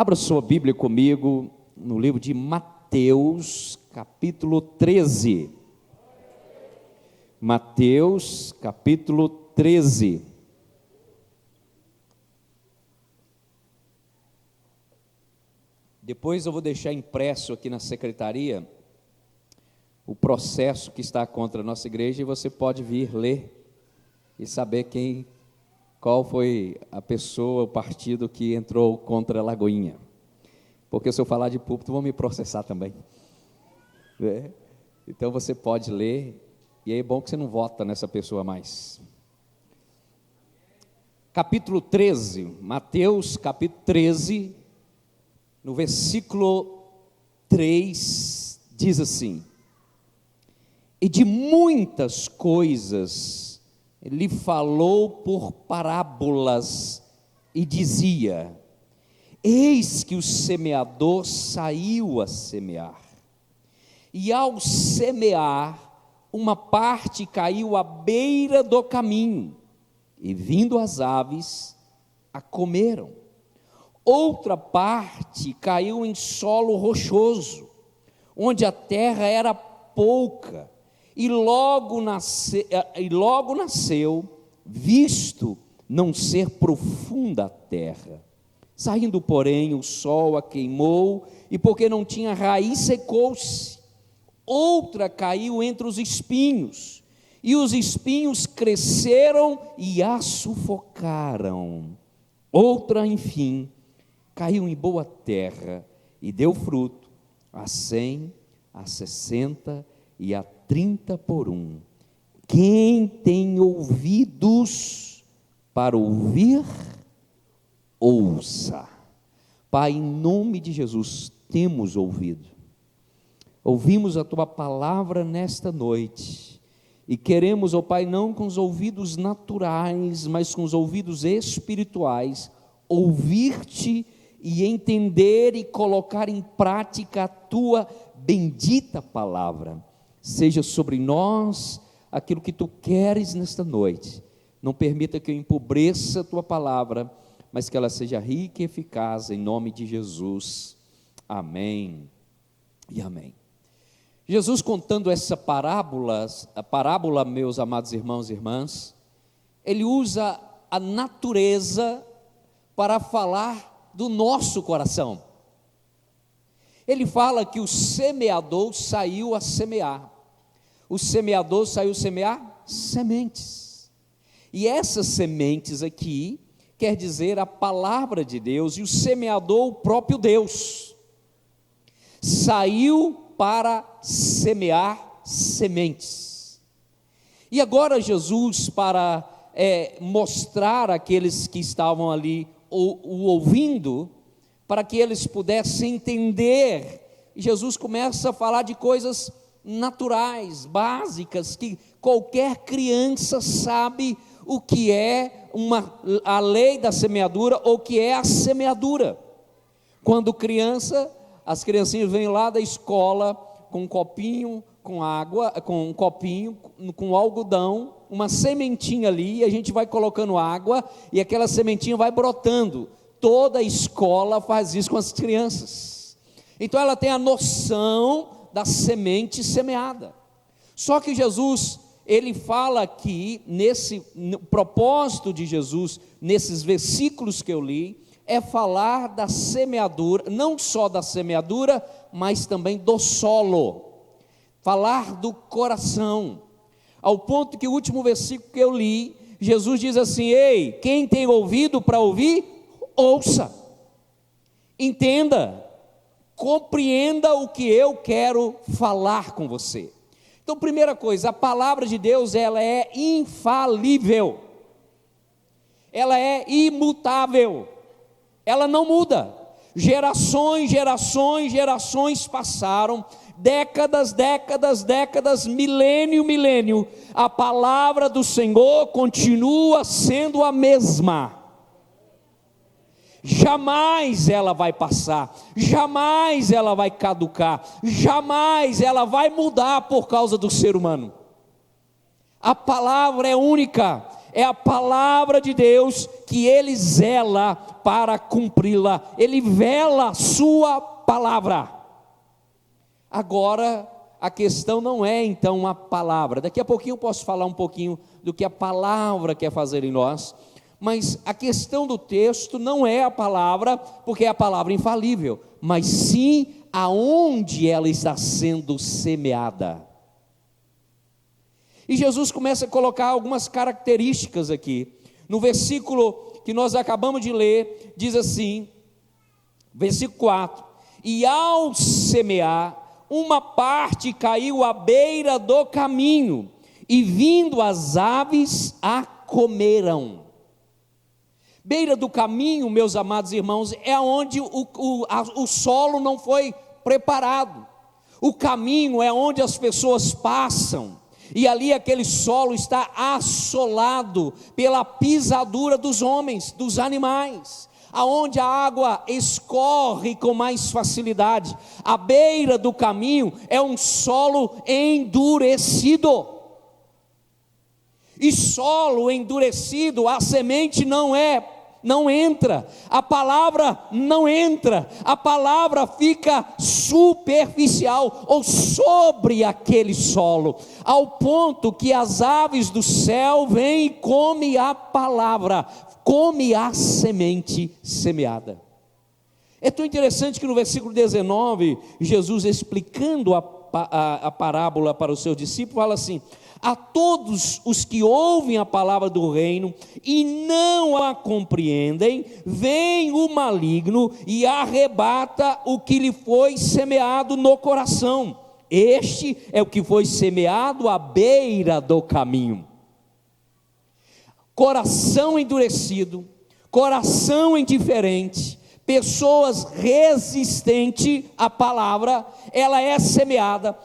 Abra sua Bíblia comigo no livro de Mateus, capítulo 13. Mateus, capítulo 13. Depois eu vou deixar impresso aqui na secretaria o processo que está contra a nossa igreja e você pode vir ler e saber qual foi a pessoa, o partido que entrou contra a Lagoinha. Porque se eu falar de púlpito, vão me processar também. Então você pode ler, e aí é bom que você não vota nessa pessoa mais. Capítulo 13, Mateus capítulo 13, no versículo 3, diz assim: e de muitas coisas ele falou por parábolas e dizia: eis que o semeador saiu a semear, e ao semear, uma parte caiu à beira do caminho, e vindo as aves, a comeram. Outra parte caiu em solo rochoso, onde a terra era pouca, e logo nasceu, visto não ser profunda a terra. Saindo, porém, o sol a queimou, e porque não tinha raiz, secou-se. Outra caiu entre os espinhos, e os espinhos cresceram e a sufocaram. Outra, enfim, caiu em boa terra, e deu fruto, a 100, a 60 e a 30 por um. Quem tem ouvidos para ouvir, ouça. Pai, em nome de Jesus, temos ouvido. Ouvimos a Tua palavra nesta noite, e queremos, ó Pai, não com os ouvidos naturais, mas com os ouvidos espirituais, ouvir-te e entender e colocar em prática a Tua bendita palavra. Seja sobre nós aquilo que Tu queres nesta noite. Não permita que eu empobreça a Tua palavra, mas que ela seja rica e eficaz, em nome de Jesus. Amém e amém. Jesus, contando essa parábola, meus amados irmãos e irmãs, ele usa a natureza para falar do nosso coração. Ele fala que o semeador saiu a semear. O semeador saiu a semear sementes. E essas sementes aqui quer dizer a palavra de Deus, e o semeador, o próprio Deus, saiu para semear sementes. E agora Jesus, para mostrar àqueles que estavam ali o ouvindo, para que eles pudessem entender, Jesus começa a falar de coisas naturais, básicas, que qualquer criança sabe o que é a lei da semeadura, ou o que é a semeadura. Quando criança, as criancinhas vêm lá da escola com um copinho com água, com um copinho com algodão, uma sementinha ali, e a gente vai colocando água, e aquela sementinha vai brotando. Toda a escola faz isso com as crianças. Então ela tem a noção da semente semeada. Só que Jesus, ele fala aqui, no propósito de Jesus, nesses versículos que eu li, é falar da semeadura, não só da semeadura, mas também do solo, falar do coração, ao ponto que o último versículo que eu li, Jesus diz assim: ei, quem tem ouvido para ouvir, ouça, entenda, compreenda o que eu quero falar com você. Então, primeira coisa, a palavra de Deus, ela é infalível, ela é imutável, ela não muda. Gerações passaram, décadas, milênio, a palavra do Senhor continua sendo a mesma. Jamais ela vai passar, jamais ela vai caducar, jamais ela vai mudar por causa do ser humano. A palavra é única, é a palavra de Deus que ele zela para cumpri-la, ele vela a sua palavra. Agora, a questão não é então a palavra, daqui a pouquinho eu posso falar um pouquinho do que a palavra quer fazer em nós, mas a questão do texto não é a palavra, porque é a palavra infalível, mas sim aonde ela está sendo semeada. E Jesus começa a colocar algumas características aqui, no versículo que nós acabamos de ler, diz assim, versículo 4, e ao semear, uma parte caiu à beira do caminho, e vindo as aves a comeram. Beira do caminho, meus amados irmãos, é onde o solo não foi preparado. O caminho é onde as pessoas passam, e ali aquele solo está assolado pela pisadura dos homens, dos animais, aonde a água escorre com mais facilidade. A beira do caminho é um solo endurecido, e solo endurecido, a semente não entra, a palavra não entra, a palavra fica superficial, ou sobre aquele solo, ao ponto que as aves do céu vêm e comem a palavra, come a semente semeada. É tão interessante que no versículo 19, Jesus explicando a parábola para os seus discípulos, fala assim: a todos os que ouvem a palavra do reino e não a compreendem, vem o maligno e arrebata o que lhe foi semeado no coração. Este é o que foi semeado à beira do caminho. Coração endurecido, coração indiferente, pessoas resistentes à palavra, ela é semeada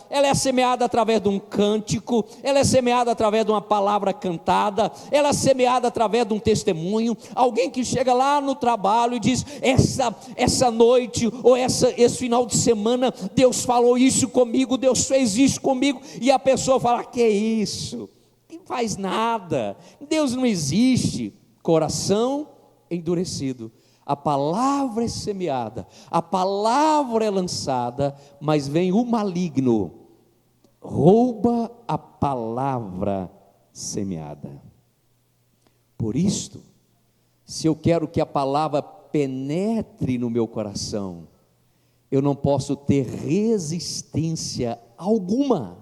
através de um cântico, ela é semeada através de uma palavra cantada, ela é semeada através de um testemunho, alguém que chega lá no trabalho e diz, essa noite, ou esse final de semana, Deus falou isso comigo, Deus fez isso comigo, e a pessoa fala, que é isso? Não faz nada, Deus não existe. Coração endurecido. A palavra é semeada, a palavra é lançada, mas vem o maligno, rouba a palavra semeada. Por isto, se eu quero que a palavra penetre no meu coração, eu não posso ter resistência alguma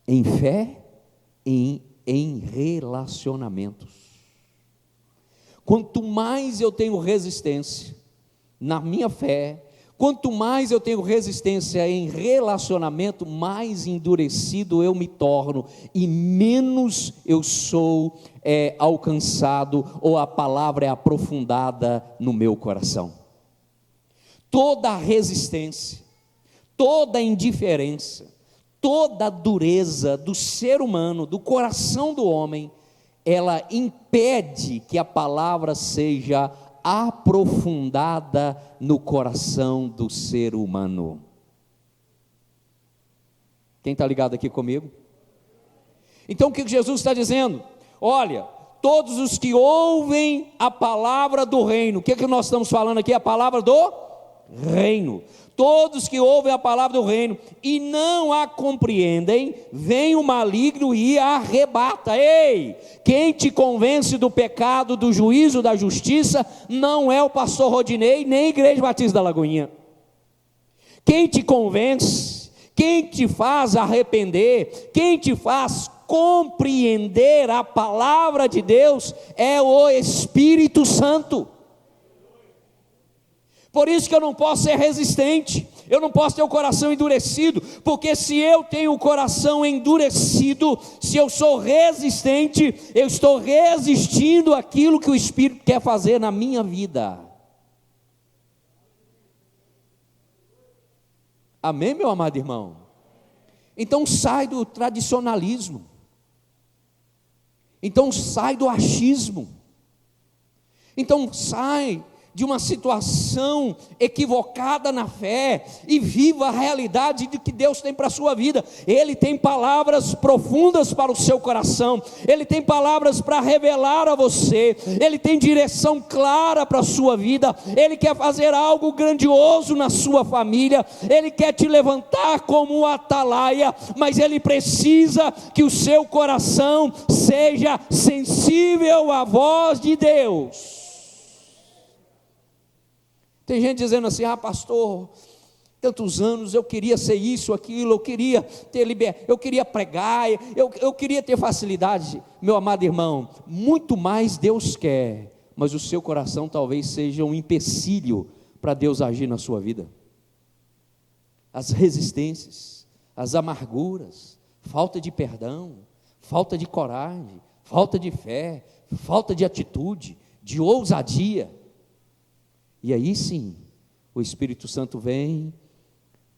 em fé e em relacionamentos. Quanto mais eu tenho resistência na minha fé, quanto mais eu tenho resistência em relacionamento, mais endurecido eu me torno e menos eu sou alcançado, ou a palavra é aprofundada no meu coração. Toda resistência, toda indiferença, toda dureza do ser humano, do coração do homem, ela impede que a palavra seja aprofundada no coração do ser humano. Quem está ligado aqui comigo? Então o que Jesus está dizendo? Olha, todos os que ouvem a palavra do reino, o que nós estamos falando aqui? A palavra do reino. Todos que ouvem a palavra do reino e não a compreendem, vem o maligno e arrebata. Ei, quem te convence do pecado, do juízo, da justiça, não é o pastor Rodinei, nem a Igreja Batista da Lagoinha. Quem te convence, quem te faz arrepender, quem te faz compreender a palavra de Deus, é o Espírito Santo. Por isso que eu não posso ser resistente, eu não posso ter o coração endurecido, porque se eu tenho o coração endurecido, se eu sou resistente, eu estou resistindo àquilo que o Espírito quer fazer na minha vida. Amém, meu amado irmão? Então sai do tradicionalismo, então sai do achismo, então sai de uma situação equivocada na fé e viva a realidade de que Deus tem para a sua vida. Ele tem palavras profundas para o seu coração, Ele tem palavras para revelar a você, Ele tem direção clara para a sua vida, Ele quer fazer algo grandioso na sua família, Ele quer te levantar como um atalaia, mas Ele precisa que o seu coração seja sensível à voz de Deus. Tem gente dizendo assim: pastor, tantos anos eu queria ser isso, aquilo, eu queria ter liberdade, eu queria pregar, eu queria ter facilidade. Meu amado irmão, muito mais Deus quer, mas o seu coração talvez seja um empecilho para Deus agir na sua vida. As resistências, as amarguras, falta de perdão, falta de coragem, falta de fé, falta de atitude, de ousadia. E aí sim, o Espírito Santo vem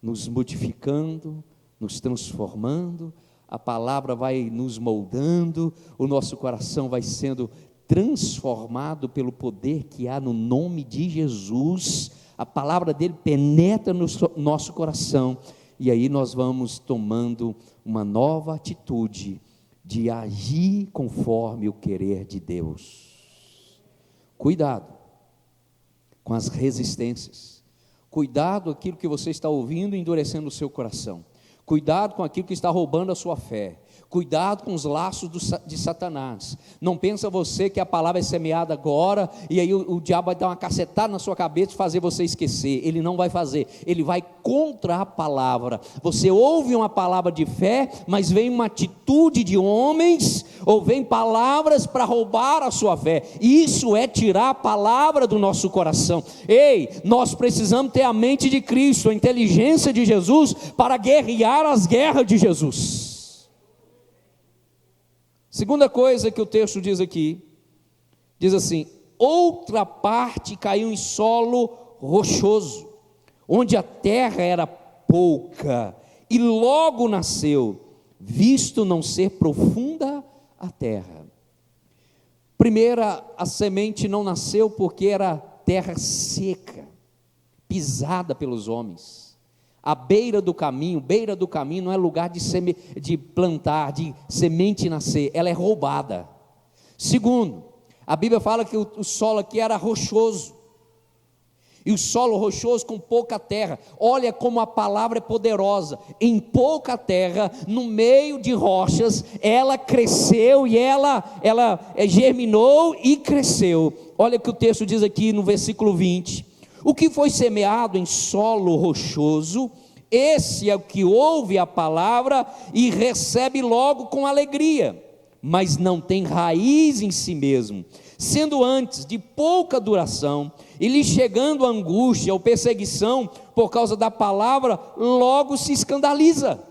nos modificando, nos transformando, a palavra vai nos moldando, o nosso coração vai sendo transformado pelo poder que há no nome de Jesus. A palavra dele penetra no nosso coração, e aí nós vamos tomando uma nova atitude de agir conforme o querer de Deus. Cuidado com as resistências, cuidado com aquilo que você está ouvindo endurecendo o seu coração, cuidado com aquilo que está roubando a sua fé, cuidado com os laços de Satanás. Não pensa você que a palavra é semeada agora, e aí o diabo vai dar uma cacetada na sua cabeça e fazer você esquecer. Ele não vai fazer, ele vai contra a palavra. Você ouve uma palavra de fé, mas vem uma atitude de homens, ou vem palavras para roubar a sua fé. Isso é tirar a palavra do nosso coração. Ei, nós precisamos ter a mente de Cristo, a inteligência de Jesus, para guerrear as guerras de Jesus. Segunda coisa que o texto diz aqui, diz assim: outra parte caiu em solo rochoso, onde a terra era pouca, e logo nasceu, visto não ser profunda a terra. Primeira, a semente não nasceu porque era terra seca, pisada pelos homens. A beira do caminho não é lugar de plantar, de semente nascer, ela é roubada. Segundo, a Bíblia fala que o solo aqui era rochoso, e o solo rochoso com pouca terra. Olha como a palavra é poderosa. Em pouca terra, no meio de rochas, ela cresceu e ela germinou e cresceu. Olha o que o texto diz aqui no versículo 20: o que foi semeado em solo rochoso, esse é o que ouve a palavra e recebe logo com alegria, mas não tem raiz em si mesmo, sendo antes de pouca duração, e lhe chegando a angústia ou perseguição por causa da palavra, logo se escandaliza.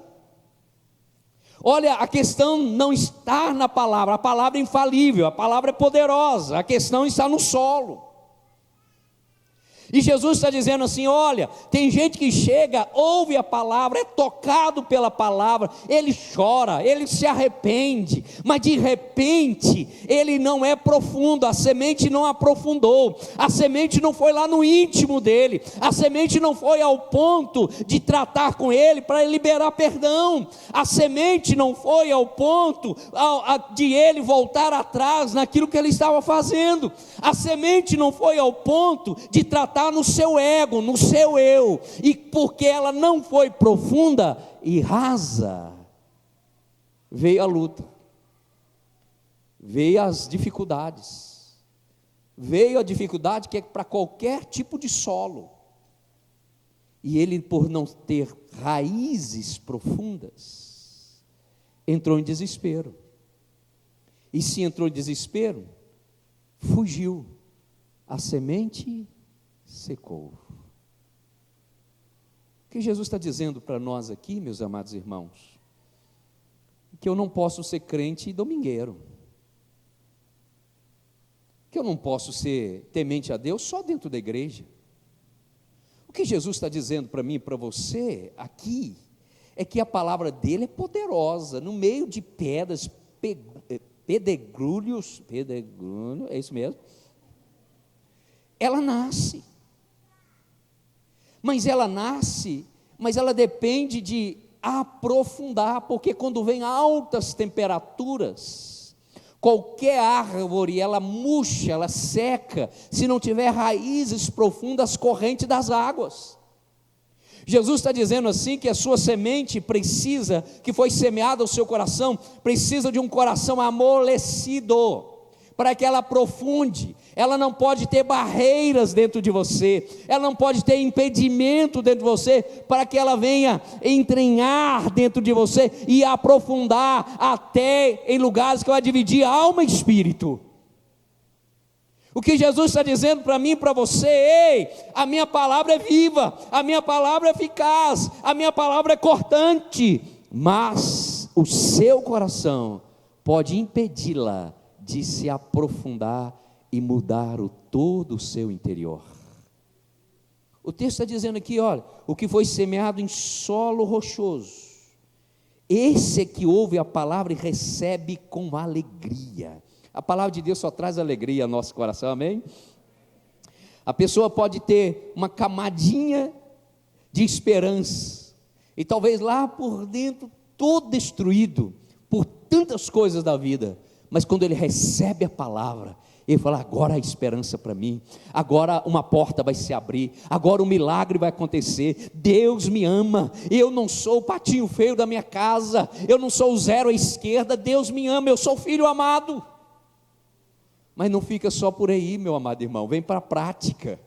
Olha, a questão não está na palavra, a palavra é infalível, a palavra é poderosa, a questão está no solo. E Jesus está dizendo assim: olha, tem gente que chega, ouve a palavra, é tocado pela palavra, ele chora, ele se arrepende, mas de repente, ele não é profundo, a semente não aprofundou, a semente não foi lá no íntimo dele, a semente não foi ao ponto de tratar com ele para ele liberar perdão, a semente não foi ao ponto de ele voltar atrás naquilo que ele estava fazendo, a semente não foi ao ponto de tratar no seu ego, no seu eu, e porque ela não foi profunda e rasa, veio a luta, veio as dificuldades, veio a dificuldade que é para qualquer tipo de solo, e ele, por não ter raízes profundas, entrou em desespero, e se entrou em desespero, fugiu, a semente secou. O que Jesus está dizendo para nós aqui, meus amados irmãos, que eu não posso ser crente domingueiro, que eu não posso ser temente a Deus só dentro da igreja. O que Jesus está dizendo para mim e para você aqui, é que a palavra dele é poderosa, no meio de pedras, pedregulhos, é isso mesmo, ela nasce. Mas ela nasce, mas ela depende de aprofundar, porque quando vem altas temperaturas, qualquer árvore, ela murcha, ela seca, se não tiver raízes profundas, corrente das águas. Jesus está dizendo assim, que a sua semente precisa, que foi semeada ao seu coração, precisa de um coração amolecido, para que ela aprofunde. Ela não pode ter barreiras dentro de você, ela não pode ter impedimento dentro de você, para que ela venha entranhar dentro de você, e aprofundar até em lugares que vai dividir alma e espírito. O que Jesus está dizendo para mim e para você: ei, a minha palavra é viva, a minha palavra é eficaz, a minha palavra é cortante, mas o seu coração pode impedi-la de se aprofundar e mudar todo o seu interior. O texto está dizendo aqui, olha, o que foi semeado em solo rochoso, esse é que ouve a palavra e recebe com alegria. A palavra de Deus só traz alegria ao nosso coração, amém? A pessoa pode ter uma camadinha de esperança, e talvez lá por dentro, todo destruído, por tantas coisas da vida, mas quando ele recebe a palavra, ele fala: agora há esperança para mim, agora uma porta vai se abrir, agora um milagre vai acontecer, Deus me ama, eu não sou o patinho feio da minha casa, eu não sou o zero à esquerda, Deus me ama, eu sou filho amado. Mas não fica só por aí, meu amado irmão, vem para a prática.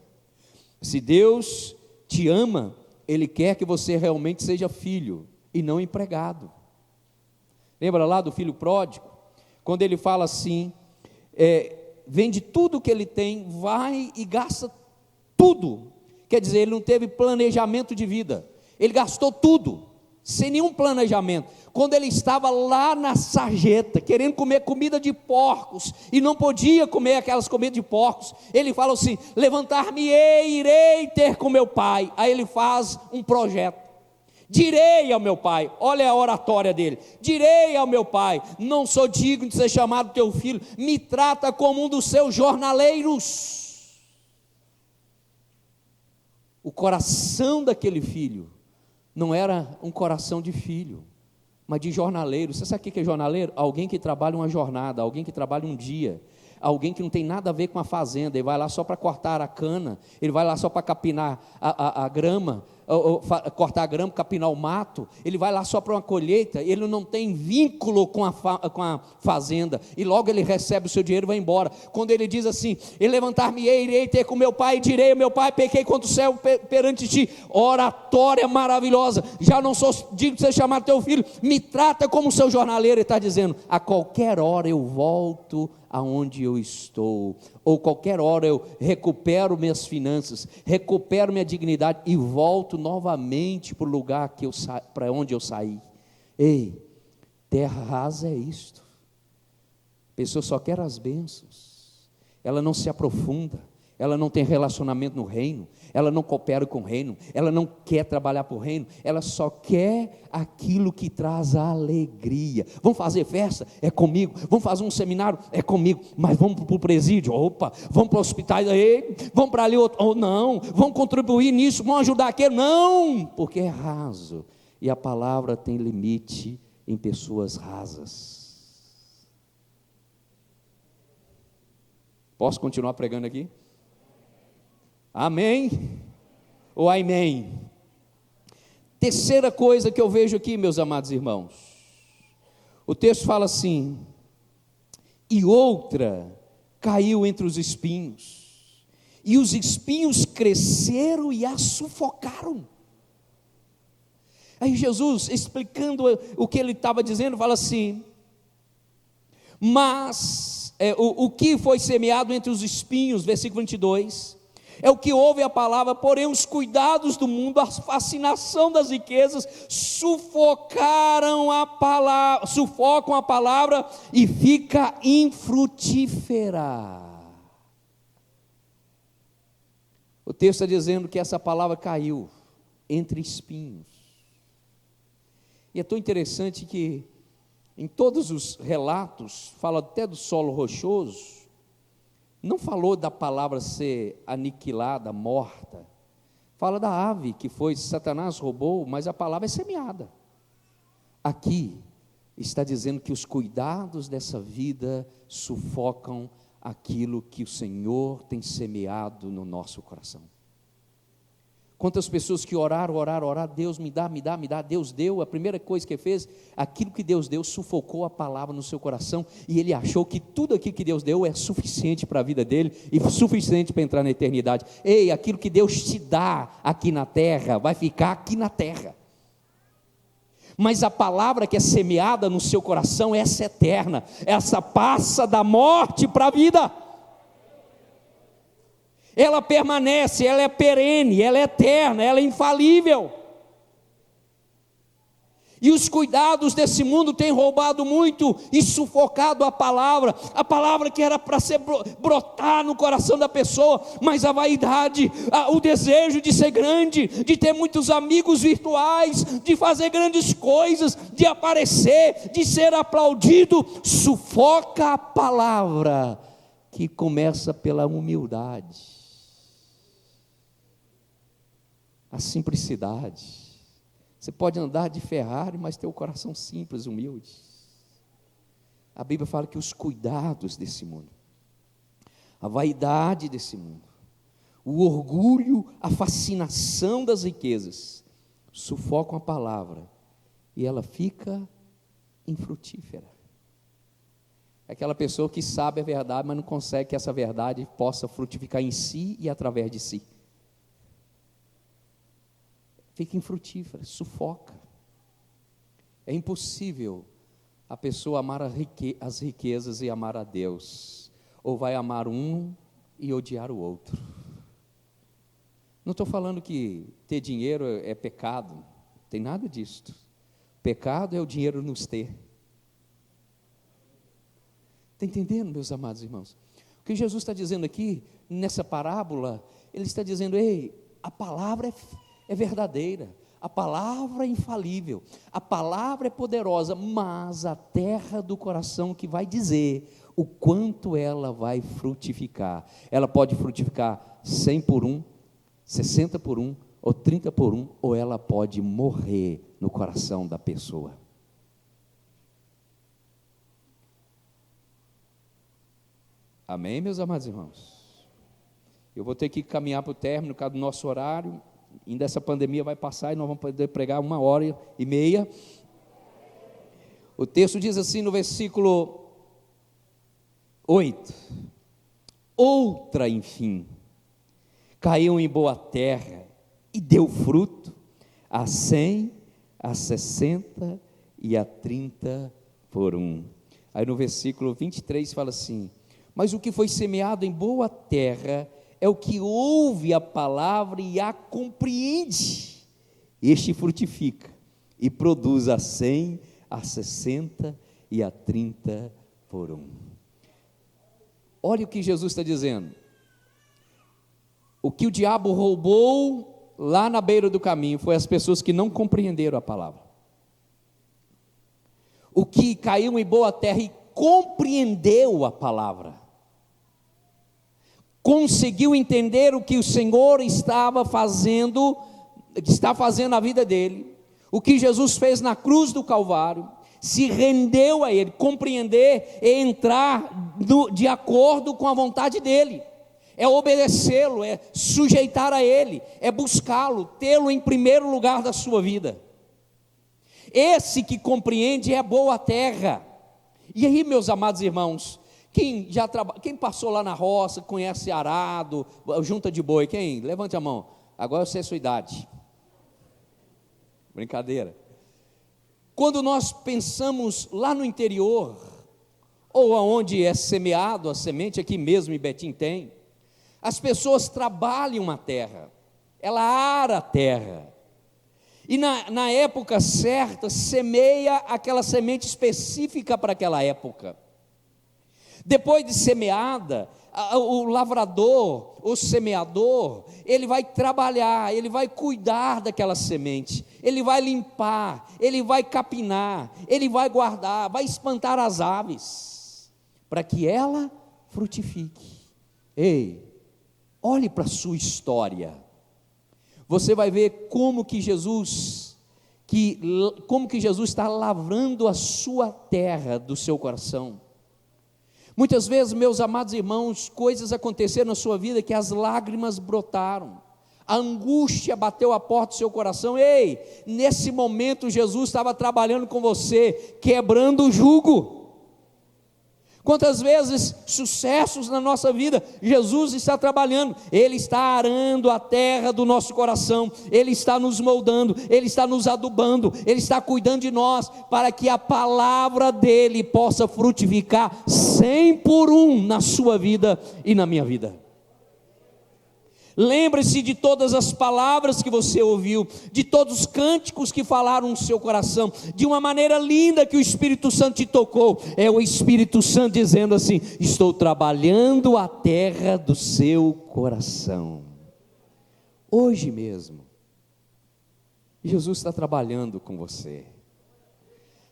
Se Deus te ama, Ele quer que você realmente seja filho, e não empregado. Lembra lá do filho pródigo? Quando ele fala assim, vende tudo que ele tem, vai e gasta tudo. Quer dizer, ele não teve planejamento de vida, ele gastou tudo, sem nenhum planejamento. Quando ele estava lá na sarjeta, querendo comer comida de porcos, e não podia comer aquelas comidas de porcos, ele fala assim: levantar-me-ei, irei ter com meu pai. Aí ele faz um projeto: direi ao meu pai, olha a oratória dele, direi ao meu pai, não sou digno de ser chamado teu filho, me trata como um dos seus jornaleiros. O coração daquele filho não era um coração de filho, mas de jornaleiro. Você sabe o que é jornaleiro? Alguém que trabalha uma jornada, alguém que trabalha um dia, alguém que não tem nada a ver com a fazenda, ele vai lá só para cortar a cana, ele vai lá só para capinar a grama, cortar a grama, capinar o mato, ele vai lá só para uma colheita, ele não tem vínculo com a fazenda, e logo ele recebe o seu dinheiro e vai embora. Quando ele diz assim: e levantar-me-ei, irei ter com meu pai, e direi ao meu pai, pequei contra o céu perante ti, oratória maravilhosa, já não sou digno de ser chamado teu filho, me trata como seu jornaleiro. Ele está dizendo: a qualquer hora eu volto aonde eu estou, ou qualquer hora eu recupero minhas finanças, recupero minha dignidade e volto novamente para o lugar para onde eu saí. Ei, terra rasa é isto. A pessoa só quer as bênçãos, ela não se aprofunda, ela não tem relacionamento no reino, ela não coopera com o reino, ela não quer trabalhar para o reino, ela só quer aquilo que traz alegria. Vamos fazer festa? É comigo. Vamos fazer um seminário? É comigo. Mas vamos para o presídio? Opa, vamos para o hospital? Vamos para ali? Ou não, vamos contribuir nisso, vamos ajudar aquele? Não, porque é raso, e a palavra tem limite em pessoas rasas. Posso continuar pregando aqui? Amém? Ou amém? Terceira coisa que eu vejo aqui, meus amados irmãos, o texto fala assim: e outra caiu entre os espinhos, e os espinhos cresceram e a sufocaram. Aí Jesus, explicando o que ele estava dizendo, fala assim: mas o que foi semeado entre os espinhos, versículo 22, é o que ouve a palavra, porém os cuidados do mundo, a fascinação das riquezas, sufocam a palavra e fica infrutífera. O texto está dizendo que essa palavra caiu entre espinhos. E é tão interessante que em todos os relatos, fala até do solo rochoso, não falou da palavra ser aniquilada, morta. Fala da ave que foi, Satanás roubou, mas a palavra é semeada. Aqui está dizendo que os cuidados dessa vida sufocam aquilo que o Senhor tem semeado no nosso coração. Quantas pessoas que oraram, Deus me dá, Deus deu, a primeira coisa que ele fez, aquilo que Deus deu, sufocou a palavra no seu coração, e ele achou que tudo aquilo que Deus deu é suficiente para a vida dele, e suficiente para entrar na eternidade. Ei, aquilo que Deus te dá aqui na terra, vai ficar aqui na terra, mas a palavra que é semeada no seu coração, essa é eterna, essa passa da morte para a vida, ela permanece, ela é perene, ela é eterna, ela é infalível. E os cuidados desse mundo têm roubado muito e sufocado a palavra que era para brotar no coração da pessoa, mas a vaidade, o desejo de ser grande, de ter muitos amigos virtuais, de fazer grandes coisas, de aparecer, de ser aplaudido, sufoca a palavra, que começa pela humildade, a simplicidade. Você pode andar de Ferrari, mas ter o coração simples, humilde. A Bíblia fala que os cuidados desse mundo, a vaidade desse mundo, o orgulho, a fascinação das riquezas, sufocam a palavra, e ela fica infrutífera. É aquela pessoa que sabe a verdade, mas não consegue que essa verdade possa frutificar em si e através de si. Fica infrutífera, sufoca. É impossível a pessoa amar as riquezas e amar a Deus, ou vai amar um e odiar o outro. Não estou falando que ter dinheiro é pecado, não tem nada disso. Pecado é o dinheiro nos ter. Está entendendo, meus amados irmãos? O que Jesus está dizendo aqui, nessa parábola, ele está dizendo: ei, a palavra é verdadeira, a palavra é infalível, a palavra é poderosa, mas a terra do coração que vai dizer o quanto ela vai frutificar. Ela pode frutificar 100 por 1, 60 por 1, ou 30 por 1, ou ela pode morrer no coração da pessoa. Amém, meus amados irmãos? Eu vou ter que caminhar para o término, por causa do nosso horário. Ainda essa pandemia vai passar e nós vamos poder pregar 1h30. O texto diz assim no versículo 8: outra, enfim, caiu em boa terra e deu fruto, a 100, a 60 e a 30 por 1. Aí no versículo 23 fala assim: mas o que foi semeado em boa terra é o que ouve a palavra e a compreende. Este frutifica e produz a 100, a 60 e a 30 por 1. Olha o que Jesus está dizendo. O que o diabo roubou lá na beira do caminho foi as pessoas que não compreenderam a palavra. O que caiu em boa terra e compreendeu a palavra, conseguiu entender o que o Senhor está fazendo na vida dele, o que Jesus fez na cruz do Calvário, se rendeu a Ele, compreender e entrar de acordo com a vontade dele, é obedecê-lo, é sujeitar a Ele, é buscá-lo, tê-lo em primeiro lugar da sua vida. Esse que compreende é a boa terra. E aí, meus amados irmãos, quem passou lá na roça, conhece arado, junta de boi? Quem? Levante a mão. Agora eu sei a sua idade. Brincadeira. Quando nós pensamos lá no interior, ou aonde é semeado a semente, aqui mesmo em Betim tem, as pessoas trabalham a terra, ela ara a terra, e na época certa, semeia aquela semente específica para aquela época. Depois de semeada, o lavrador, o semeador, ele vai trabalhar, ele vai cuidar daquela semente, ele vai limpar, ele vai capinar, ele vai guardar, vai espantar as aves, para que ela frutifique. Ei, olhe para a sua história. Você vai ver como que Jesus está lavrando a sua terra do seu coração. Muitas vezes, meus amados irmãos, coisas aconteceram na sua vida que as lágrimas brotaram, a angústia bateu a porta do seu coração. Ei, nesse momento Jesus estava trabalhando com você, quebrando o jugo. Quantas vezes sucessos na nossa vida, Jesus está trabalhando, Ele está arando a terra do nosso coração, Ele está nos moldando, Ele está nos adubando, Ele está cuidando de nós, para que a palavra dEle possa frutificar 100 por 1 na sua vida e na minha vida. Lembre-se de todas as palavras que você ouviu, de todos os cânticos que falaram no seu coração, de uma maneira linda que o Espírito Santo te tocou. É o Espírito Santo dizendo assim: estou trabalhando a terra do seu coração. Hoje mesmo, Jesus está trabalhando com você.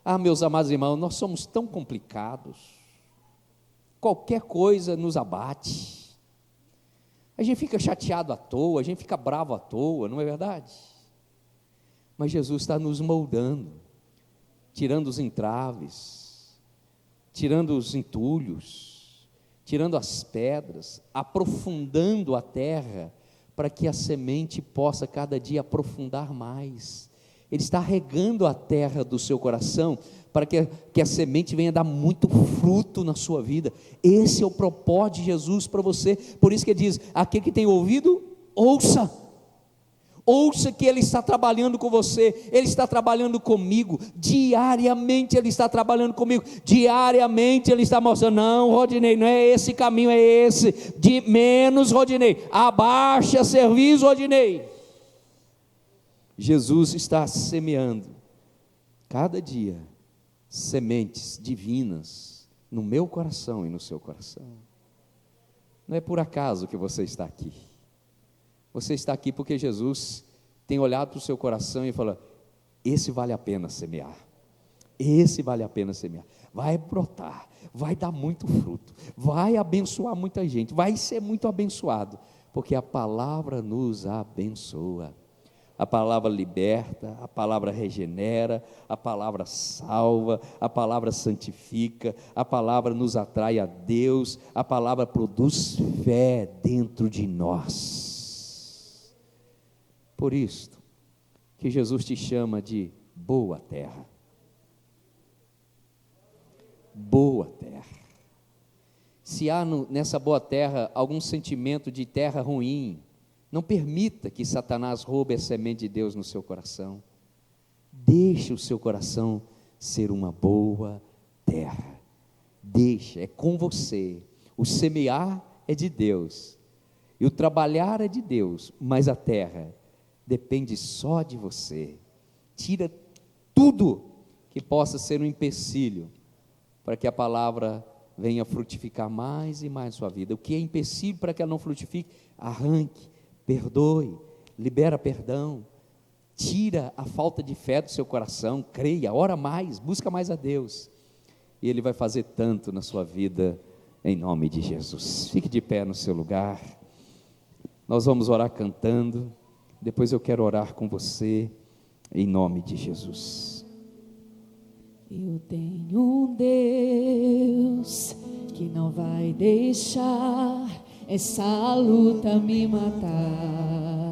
Ah, meus amados irmãos, nós somos tão complicados, qualquer coisa nos abate. A gente fica chateado à toa, a gente fica bravo à toa, não é verdade? Mas Jesus está nos moldando, tirando os entraves, tirando os entulhos, tirando as pedras, aprofundando a terra, para que a semente possa cada dia aprofundar mais. Ele está regando a terra do seu coração, para que a semente venha dar muito fruto na sua vida. Esse é o propósito de Jesus para você. Por isso que ele diz: aquele que tem ouvido, ouça. Ouça que Ele está trabalhando com você, Ele está trabalhando comigo, diariamente Ele está trabalhando comigo, diariamente Ele está mostrando: não, Rodinei, não é esse caminho, é esse, de menos, Rodinei, abaixa serviço, Rodinei. Jesus está semeando, cada dia, sementes divinas, no meu coração e no seu coração. Não é por acaso que você está aqui. Você está aqui porque Jesus tem olhado para o seu coração e falado: esse vale a pena semear, esse vale a pena semear, vai brotar, vai dar muito fruto, vai abençoar muita gente, vai ser muito abençoado, porque a palavra nos abençoa, a palavra liberta, a palavra regenera, a palavra salva, a palavra santifica, a palavra nos atrai a Deus, a palavra produz fé dentro de nós. Por isto que Jesus te chama de boa terra. Boa terra. Se há nessa boa terra algum sentimento de terra ruim, não permita que Satanás roube a semente de Deus no seu coração. Deixe o seu coração ser uma boa terra. Deixa, é com você. O semear é de Deus e o trabalhar é de Deus, mas a terra depende só de você. Tira tudo que possa ser um empecilho para que a palavra venha frutificar mais e mais na sua vida. O que é empecilho para que ela não frutifique, arranque, perdoe, libera perdão, tira a falta de fé do seu coração, creia, ora mais, busca mais a Deus, e Ele vai fazer tanto na sua vida, em nome de Jesus. Fique de pé no seu lugar, nós vamos orar cantando, depois eu quero orar com você, em nome de Jesus. Eu tenho um Deus que não vai deixar essa luta me matar.